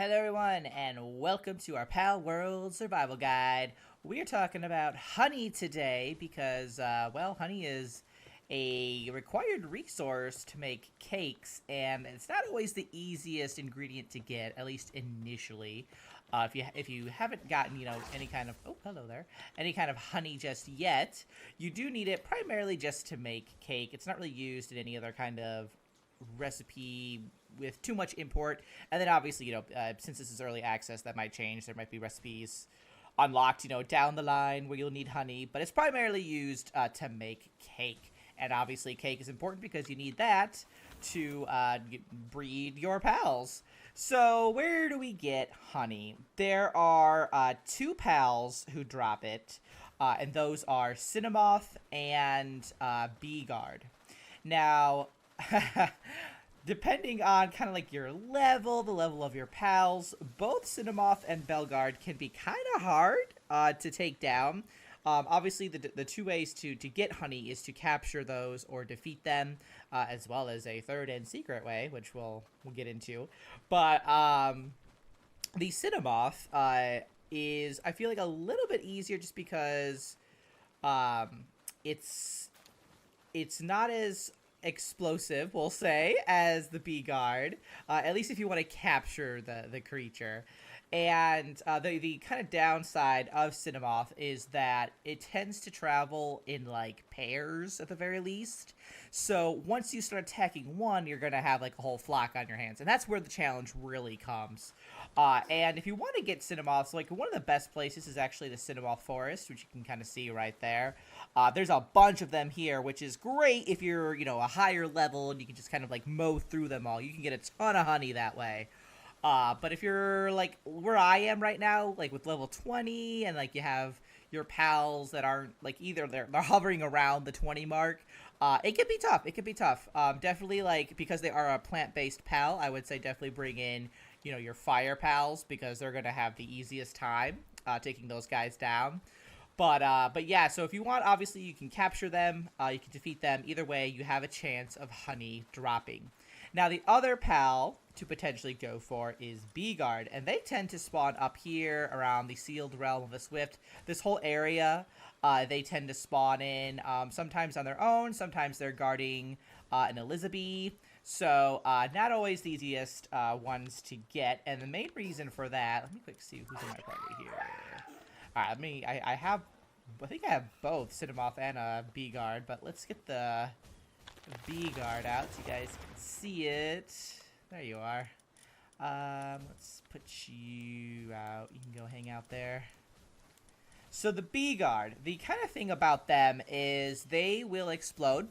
Hello everyone, and welcome to our Palworld Survival Guide. We are talking about honey today because, well, honey is a required resource to make cakes, and it's not always the easiest ingredient to get, at least initially. If you haven't gotten, any kind of, oh, hello there, any kind of honey just yet, you do need it primarily just to make cake. It's not really used in any other kind of recipe with too much import. And then obviously, since this is early access, that might change. There might be recipes unlocked, down the line where you'll need honey, but it's primarily used to make cake. And obviously cake is important because you need that to breed your pals. So where do we get honey? There are two pals who drop it, and those are Cinnamoth and Bee Guard. Now, depending on kind of like your level, the level of your pals, both Cinnamoth and Belgard can be kind of hard to take down. Obviously, the two ways to get honey is to capture those or defeat them, as well as a third and secret way, which we'll get into. But the Cinnamoth is, I feel like, a little bit easier just because it's not as explosive, we'll say, as the Bee Guard, at least if you want to capture the creature. And the kind of downside of Cinnamoth is that it tends to travel in like pairs at the very least. So once you start attacking one, you're going to have like a whole flock on your hands. And that's where the challenge really comes. And if you want to get Cinnamoths, like one of the best places is actually the Cinnamoth Forest, which you can kind of see right there. There's a bunch of them here, which is great if you're, a higher level and you can just kind of like mow through them all. You can get a ton of honey that way. But if you're like where I am right now, like with level 20 and like you have your pals that aren't like either they're hovering around the 20 mark, it can be tough. It can be tough. Definitely like because they are a plant-based pal, I would say definitely bring in, your fire pals because they're going to have the easiest time taking those guys down. But yeah, so if you want, obviously you can capture them, you can defeat them. Either way, you have a chance of honey dropping. Now, the other pal to potentially go for is Bee Guard, and they tend to spawn up here around the Sealed Realm of the Swift. This whole area, they tend to spawn in, sometimes on their own, sometimes they're guarding an Elizabeth. So, not always the easiest ones to get, and the main reason for that, let me quick see who's in my party here. Alright, I think I have both Cinnamoth and Bee Guard, but let's get the Bee Guard out so you guys can see it. There you are. Let's put you out. You can go hang out there. So the Bee Guard, the kind of thing about them is they will explode.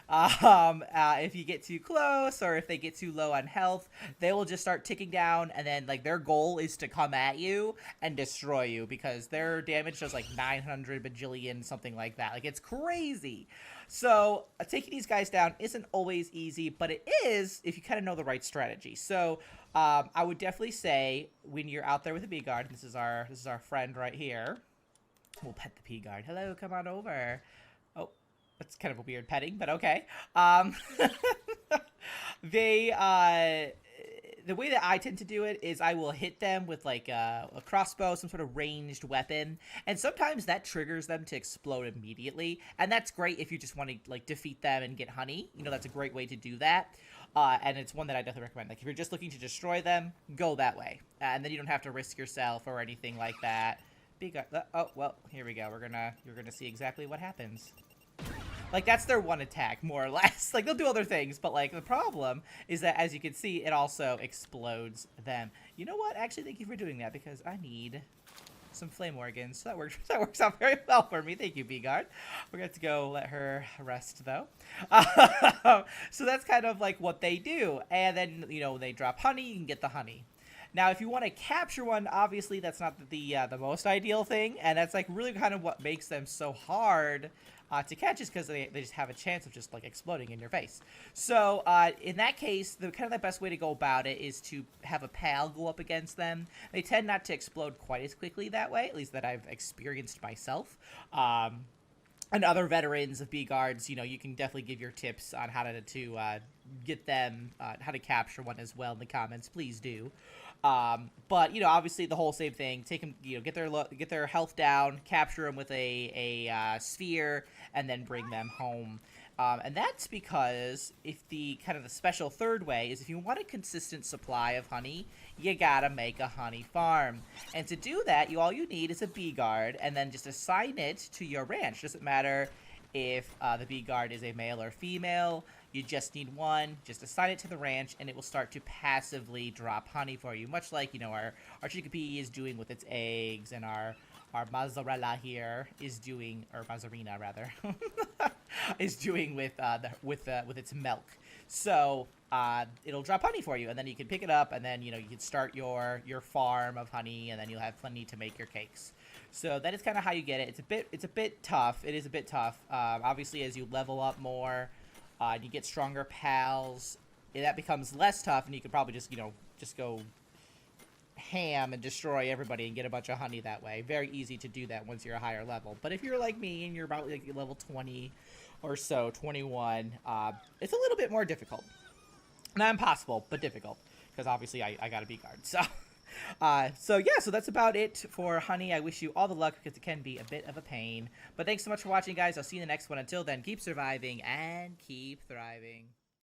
If you get too close or if they get too low on health, they will just start ticking down, and then like their goal is to come at you and destroy you because their damage does like 900 bajillion, something like that. Like it's crazy. So taking these guys down isn't always easy, but it is if you kind of know the right strategy. So I would definitely say when you're out there with a Bee Guard, this is our friend right here. We'll pet the Bee Guard. Hello, come on over. Oh, that's kind of a weird petting, but okay. The way that I tend to do it is I will hit them with like a crossbow, some sort of ranged weapon, and sometimes that triggers them to explode immediately, and that's great if you just want to like defeat them and get honey. That's a great way to do that, and it's one that I definitely recommend. Like if you're just looking to destroy them, go that way, and then you don't have to risk yourself or anything like that. Oh, well, here we go. You're gonna see exactly what happens. Like, that's their one attack, more or less. Like, they'll do other things, but, like, the problem is that, as you can see, it also explodes them. You know what? Actually, thank you for doing that, because I need some flame organs. So that works out very well for me. Thank you, Bee Guard. We're going to go let her rest, though. So that's kind of, like, what they do. And then, when they drop honey, you can get the honey. Now, if you want to capture one, obviously that's not the most ideal thing, and that's like really kind of what makes them so hard to catch, is because they just have a chance of just like exploding in your face. So in that case, the best way to go about it is to have a pal go up against them. They tend not to explode quite as quickly that way, at least that I've experienced myself. And other veterans of Bee Guards, you can definitely give your tips on how to get them how to capture one as well in the comments, please do. But obviously the whole same thing. Take them, get their health down, capture them with a sphere, and then bring them home. And that's because if the kind of the special third way is if you want a consistent supply of honey, you gotta make a honey farm. And to do that, all you need is a bee guard, and then just assign it to your ranch. Doesn't matter if the bee guard is a male or female. You just need one. Just assign it to the ranch, and it will start to passively drop honey for you, much like our chickpea is doing with its eggs, and our mozzarella here is doing, or mozzarina rather, is doing with its milk. So it'll drop honey for you, and then you can pick it up, and then you can start your farm of honey, and then you'll have plenty to make your cakes. So that is kind of how you get it. It's a bit tough. It is a bit tough. Obviously, as you level up more, you get stronger pals. That becomes less tough, and you can probably just go ham and destroy everybody and get a bunch of honey that way. Very easy to do that once you're a higher level. But if you're like me and you're about like level 20 or so, 21, it's a little bit more difficult. Not impossible, but difficult, because obviously I got a bee guard. So yeah, so that's about it for honey. I wish you all the luck, because it can be a bit of a pain. But thanks so much for watching, guys. I'll see you in the next one. Until then, keep surviving and keep thriving.